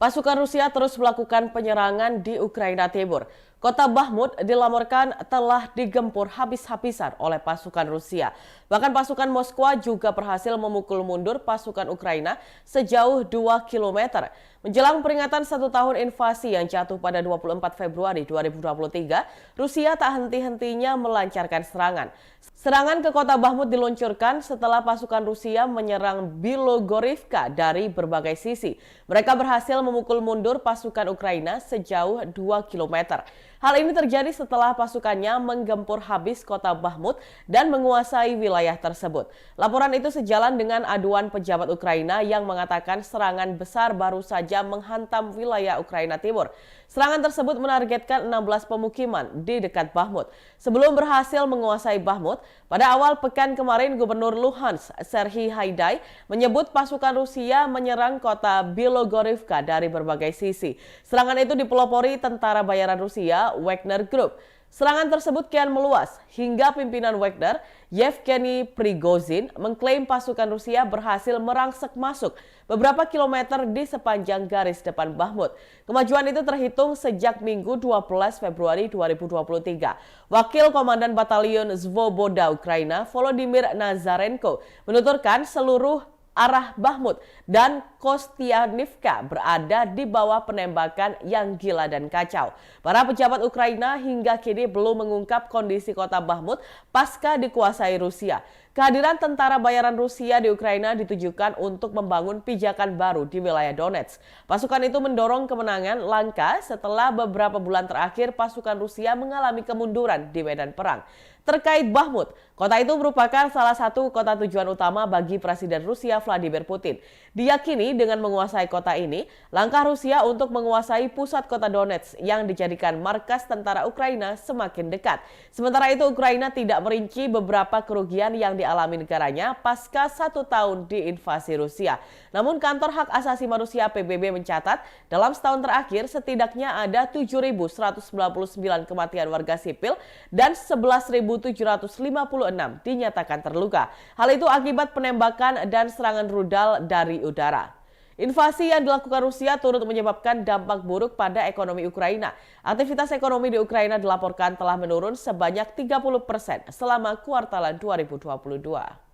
Pasukan Rusia terus melakukan penyerangan di Ukraina Timur. Kota Bakhmut dilaporkan telah digempur habis-habisan oleh pasukan Rusia. Bahkan pasukan Moskwa juga berhasil memukul mundur pasukan Ukraina sejauh 2 kilometer. Menjelang peringatan 1 tahun invasi yang jatuh pada 24 Februari 2023, Rusia tak henti-hentinya melancarkan serangan. Serangan ke kota Bakhmut diluncurkan setelah pasukan Rusia menyerang Bilogorivka dari berbagai sisi. Mereka berhasil memukul mundur pasukan Ukraina sejauh 2 kilometer. Hal ini terjadi setelah pasukannya menggempur habis kota Bakhmut dan menguasai wilayah tersebut. Laporan itu sejalan dengan aduan pejabat Ukraina yang mengatakan serangan besar baru saja menghantam wilayah Ukraina Timur. Serangan tersebut menargetkan 16 pemukiman di dekat Bakhmut. Sebelum berhasil menguasai Bakhmut, pada awal pekan kemarin Gubernur Luhansk, Serhiy Haidai, menyebut pasukan Rusia menyerang kota Bilogorivka dari berbagai sisi. Serangan itu dipelopori tentara bayaran Rusia, Wagner Group. Serangan tersebut kian meluas hingga pimpinan Wagner, Yevgeny Prigozhin, mengklaim pasukan Rusia berhasil merangsek masuk beberapa kilometer di sepanjang garis depan Bakhmut. Kemajuan itu terhitung sejak Minggu 12 Februari 2023. Wakil Komandan Batalion Svoboda Ukraina, Volodymyr Nazarenko, menuturkan seluruh arah Bakhmut dan Kostianivka berada di bawah penembakan yang gila dan kacau. Para pejabat Ukraina hingga kini belum mengungkap kondisi kota Bakhmut pasca dikuasai Rusia. Kehadiran tentara bayaran Rusia di Ukraina ditujukan untuk membangun pijakan baru di wilayah Donetsk. Pasukan itu mendorong kemenangan langka setelah beberapa bulan terakhir pasukan Rusia mengalami kemunduran di medan perang. Terkait Bakhmut, kota itu merupakan salah satu kota tujuan utama bagi Presiden Rusia Vladimir Putin. Diyakini dengan menguasai kota ini, langkah Rusia untuk menguasai pusat kota Donetsk yang dijadikan markas tentara Ukraina semakin dekat. Sementara itu, Ukraina tidak merinci beberapa kerugian yang dialami negaranya pasca 1 tahun diinvasi Rusia. Namun kantor hak asasi manusia PBB mencatat dalam setahun terakhir setidaknya ada 7.199 kematian warga sipil dan 11.756 dinyatakan terluka. Hal itu akibat penembakan dan serangan rudal dari udara. Invasi yang dilakukan Rusia turut menyebabkan dampak buruk pada ekonomi Ukraina. Aktivitas ekonomi di Ukraina dilaporkan telah menurun sebanyak 30% selama kuartalan 2022.